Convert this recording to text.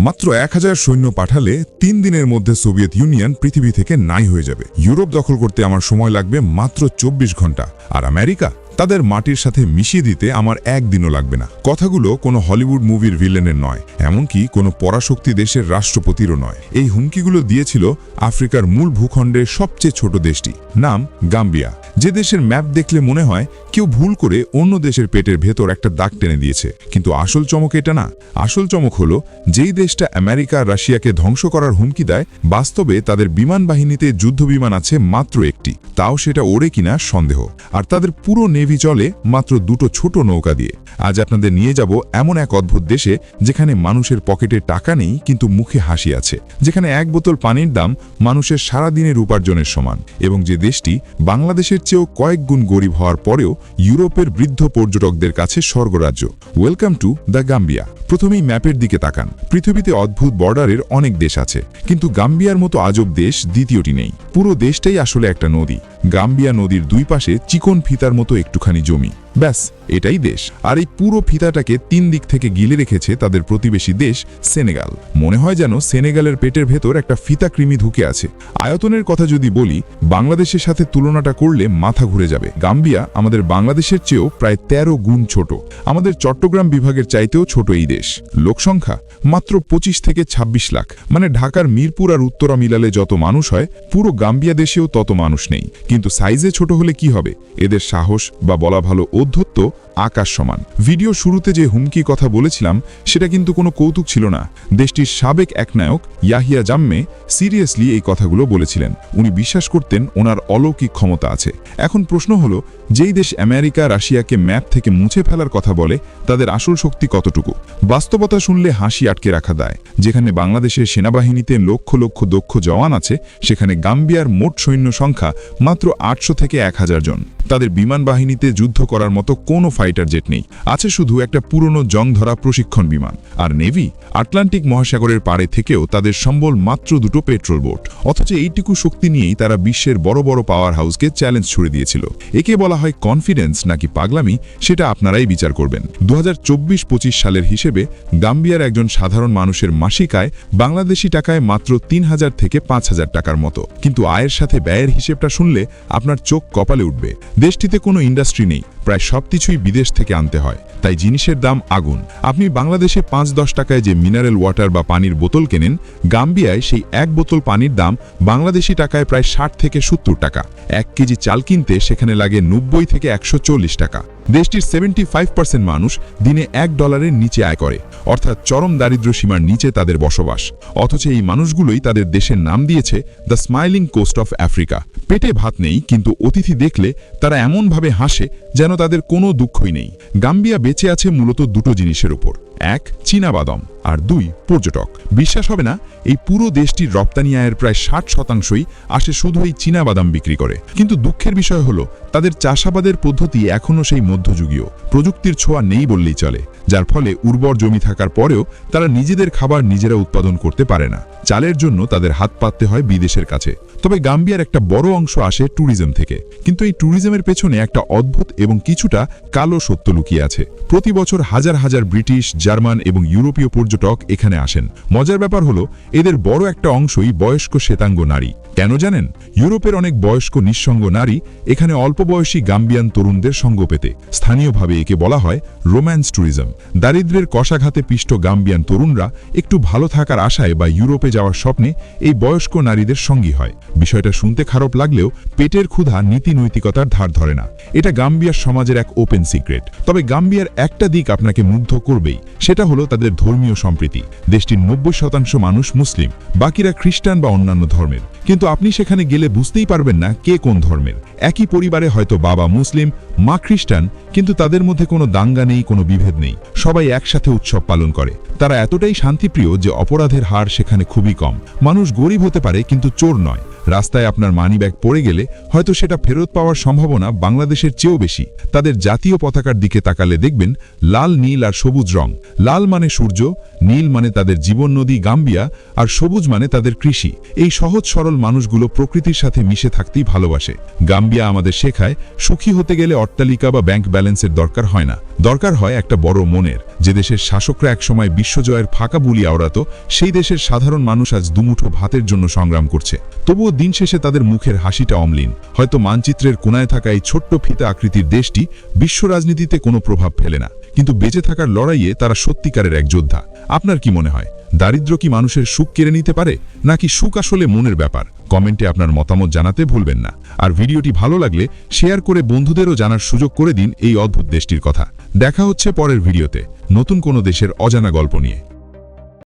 মাত্র 1000 সৈন্য পাঠালে 3 দিনের মধ্যে সোভিয়েত ইউনিয়ন পৃথিবী থেকে নাই হয়ে যাবে। ইউরোপ দখল করতে আমার সময় লাগবে মাত্র 24 ঘন্টা, আর আমেরিকা তাদের মাটির সাথে মিশিয়ে দিতে আমার একদিনও লাগবে না। কথাগুলো কোনো হলিউড মুভির ভিলেনের নয়, এমনকি কোনো পরাশক্তি দেশের রাষ্ট্রপতিরও নয়। এই হুমকিগুলো দিয়েছিল আফ্রিকার মূল ভূখণ্ডের সবচেয়ে ছোট দেশটি, নাম গাম্বিয়া, যে দেশের ম্যাপ দেখলে মনে হয় কেউ ভুল করে অন্য দেশের পেটের ভেতর একটা দাগ টেনে দিয়েছে। কিন্তু আসল চমক এটা না। আসল চমক হলো, যেই দেশটা আমেরিকা রাশিয়াকে ধ্বংস করার হুমকি দেয়, বাস্তবে তাদের বিমান বাহিনীতে যুদ্ধ বিমান আছে মাত্র একটি, তাও সেটা ওড়ে কিনা সন্দেহ। আর তাদের পুরো নেভি চলে মাত্র 2টো ছোট নৌকা দিয়ে। আজ আপনাদের নিয়ে যাব এমন এক অদ্ভুত দেশে, যেখানে মানুষের পকেটে টাকা নেই কিন্তু মুখে হাসি আছে, যেখানে 1 বোতল পানির দাম মানুষের সারাদিনের উপার্জনের সমান, এবং যে দেশটি বাংলাদেশের চেয়েও কয়েক গুণ গরিব হওয়ার পরেও ইউরোপের বৃদ্ধ পর্যটকদের কাছে স্বর্গরাজ্য। Welcome to the Gambia. প্রথমেই ম্যাপের দিকে তাকান। পৃথিবীতে অদ্ভুত বর্ডারের অনেক দেশ আছে, কিন্তু গাম্বিয়ার মতো আজব দেশ দ্বিতীয়টি নেই। পুরো দেশটাই আসলে একটা নদী। গাম্বিয়া নদীর দুই পাশে চিকন ফিতার মতো একটুখানি জমি, ব্যাস এটাই দেশ। আর এই পুরো ফিতাটাকে 3 দিক থেকে গিলে রেখেছে তাদের প্রতিবেশী দেশ সেনেগাল। মনে হয় যেন সেনেগালের পেটের ভেতর একটা ফিতা কৃমি ঢুকে আছে। আয়তনের কথা যদি বলি, বাংলাদেশের সাথে তুলনাটা করলে মাথা ঘুরে যাবে। গাম্বিয়া আমাদের বাংলাদেশের চেয়েও প্রায় 13 গুণ ছোট। আমাদের চট্টগ্রাম বিভাগের চাইতেও ছোট এই দেশ। লোকসংখ্যা মাত্র 25 থেকে 26 লাখ, মানে ঢাকার মিরপুর আর উত্তরা মিলালে যত মানুষ হয়, পুরো গাম্বিয়া দেশেও তত মানুষ নেই। কিন্তু সাইজে ছোট হলে কি হবে, এদের সাহস বা বলা ভালো ঔদ্ধত্য আকাশ সমান। ভিডিও শুরুতে যে হুমকি কথা বলেছিলাম, সেটা কিন্তু কোনো কৌতুক ছিল না। দেশটির সাবেক এক নায়ক ইয়াহিয়া জাম্মে সিরিয়াসলি এই কথাগুলো বলেছিলেন। উনি বিশ্বাস করতেন ওনার অলৌকিক ক্ষমতা আছে। এখন প্রশ্ন হলো, যেই দেশ আমেরিকা রাশিয়াকে ম্যাপ থেকে মুছে ফেলার কথা বলে, তাদের আসল শক্তি কতটুকু? বাস্তবতা শুনলে হাসি আটকে রাখা দায়। যেখানে বাংলাদেশের সেনাবাহিনীতে লক্ষ লক্ষ দক্ষ জওয়ান আছে, সেখানে গাম্বিয়ার মোট সৈন্য সংখ্যা মাত্র 800 থেকে 1000 জন। তাদের বিমান বাহিনীতে যুদ্ধ করার মতো কোনো ফাইটার জেট নেই, আছে শুধু একটা পুরনো জং ধরা প্রশিক্ষণ বিমান। আর নেভি, আটলান্টিক মহাসাগরের পাড়ে থেকেও তাদের সম্বল মাত্র 2টো পেট্রোল বোট। অথচ এইটুকু শক্তি নিয়েই তারা বিশ্বের বড় বড় পাওয়ার হাউসকে চ্যালেঞ্জ ছুড়ে দিয়েছিল। একে বলা হয় কনফিডেন্স নাকি পাগলামি, সেটা আপনারাই বিচার করবেন। 2024-25 সালের হিসেবে গাম্বিয়ার একজন সাধারণ মানুষের মাসিক আয় বাংলাদেশি টাকায় মাত্র 3000 থেকে 5000 টাকার মতো। কিন্তু আয়ের সাথে ব্যয়ের হিসেবটা শুনলে আপনার চোখ কপালে উঠবে। দেশটিতে কোনো ইন্ডাস্ট্রি নেই, প্রায় সবকিছুই বিদেশ থেকে আনতে হয়, তাই জিনিসের দাম আগুন। আপনি বাংলাদেশে 5-10 টাকায় যে মিনারেল ওয়াটার বা পানির বোতল কেনেন, গাম্বিয়ায় সেই 1 বোতল পানির দাম বাংলাদেশি টাকায় প্রায় 60 থেকে 70 টাকা। 1 কেজি চাল কিনতে সেখানে লাগে 90 থেকে 140 টাকা। দেশটির 75% মানুষ দিনে $1 নিচে আয় করে, অর্থাৎ চরম দারিদ্র্য সীমার নিচে তাদের বসবাস। অথচ এই মানুষগুলোই তাদের দেশের নাম দিয়েছে the smiling coast of Africa. পেটে ভাত নেই, কিন্তু অতিথি দেখলে তারা এমনভাবে হাসে যেন তাদের কোনো দুঃখই নেই। গাম্বিয়া বেঁচে আছে মূলত 2টো জিনিসের উপর, 1 চীনাবাদাম আর 2 পর্যটক। বিশ্বাস হবে না, এই পুরো দেশটির রপ্তানি আয়ের প্রায় 60% আসে শুধু এই চীনাবাদাম বিক্রি করে। কিন্তু দুঃখের বিষয় হলো, তাদের চাষাবাদের পদ্ধতি এখনও সেই মধ্যযুগীয়। প্রযুক্তির ছোঁয়া নেই বললেই চলে, যার ফলে উর্বর জমি থাকার পরেও তারা নিজেদের খাবার নিজেরা উৎপাদন করতে পারে না। চালের জন্য তাদের হাত পাততে হয় বিদেশের কাছে। তবে গাম্বিয়ার একটা বড় অংশ আসে ট্যুরিজম থেকে। কিন্তু এই ট্যুরিজমের পেছনে একটা অদ্ভুত এবং কিছুটা কালো সত্য লুকিয়ে আছে। প্রতি বছর হাজার হাজার ব্রিটিশ, জার্মান এবং ইউরোপীয় পর্যটক এখানে আসেন। মজার ব্যাপার হলো, এদের বড় একটা অংশই বয়স্ক শ্বেতাঙ্গ নারী। কেন জানেন? ইউরোপের অনেক বয়স্ক নিঃসঙ্গ নারী এখানে অল্প বয়সী গাম্বিয়ান তরুণদের সঙ্গ পেতে। স্থানীয়ভাবে একে বলা হয় রোম্যান্স ট্যুরিজম। দারিদ্র্যের কষাঘাতে পিষ্ট গাম্বিয়ান তরুণরা একটু ভালো থাকার আশায় বা ইউরোপে যাওয়ার স্বপ্নে এই বয়স্ক নারীদের সঙ্গী হয়। বিষয়টা শুনতে খারাপ লাগলেও পেটের ক্ষুধা নীতি নৈতিকতার ধার ধরে না। এটা গাম্বিয়ার সমাজের এক ওপেন সিক্রেট। তবে গাম্বিয়ার একটা দিক আপনাকে মুগ্ধ করবেই, সেটা হলো তাদের ধর্মীয় সম্প্রীতি। দেশটির 90% মানুষ মুসলিম, বাকিরা খ্রিস্টান বা অন্যান্য ধর্মের। কিন্তু আপনি সেখানে গেলে বুঝতেই পারবেন না কে কোন ধর্মের। একই পরিবারে হয়তো বাবা মুসলিম, মা খ্রিস্টান, কিন্তু তাদের মধ্যে কোনো দাঙ্গা নেই, কোনো বিভেদ নেই। সবাই একসাথে উৎসব পালন করে। তারা এতটাই শান্তিপ্রিয় যে অপরাধের হার সেখানে খুবই কম। মানুষ গরিব হতে পারে, কিন্তু চোর নয়। রাস্তায় আপনার মানিব্যাগ পড়ে গেলে হয়তো সেটা ফেরত পাওয়ার সম্ভাবনা বাংলাদেশের চেয়েও বেশি। তাদের জাতীয় পতাকার দিকে তাকালে দেখবেন লাল, নীল আর সবুজ রং। লাল মানে সূর্য, নীল মানে তাদের জীবন নদী গাম্বিয়া, আর সবুজ মানে তাদের কৃষি। এই সহজ সরল মানুষগুলো প্রকৃতির সাথে মিশে থাকতেই ভালোবাসে। গাম্বিয়া আমাদের শেখায় সুখী হতে গেলে অট্টালিকা বা ব্যাংক ব্যালেন্সের দরকার হয় না, দরকার হয় একটা বড় মনের। যে দেশের শাসকরা একসময় বিশ্বজয়ের ফাঁকা বুলি আওড়াতো, সেই দেশের সাধারণ মানুষ আজ দুমুঠো ভাতের জন্য সংগ্রাম করছে। তবুও দিন শেষে তাদের মুখের হাসিটা অম্লীন। হয়তো মানচিত্রের কোনায় থাকা এই ছোট্ট ফিতা আকৃতির দেশটি বিশ্ব রাজনীতিতে কোনো প্রভাব ফেলে না, কিন্তু বেঁচে থাকার লড়াইয়ে তারা সত্যিকারের এক যোদ্ধা। আপনার কি মনে হয়, দারিদ্র কি মানুষের সুখ কেড়ে নিতে পারে, নাকি সুখ আসলে মনের ব্যাপার? কমেন্টে আপনার মতামত জানাতে ভুলবেন না। আর ভিডিওটি ভালো লাগলে শেয়ার করে বন্ধুদেরও জানার সুযোগ করে দিন এই অদ্ভুত দেশটির কথা। দেখা হচ্ছে পরের ভিডিওতে নতুন কোনো দেশের অজানা গল্প নিয়ে।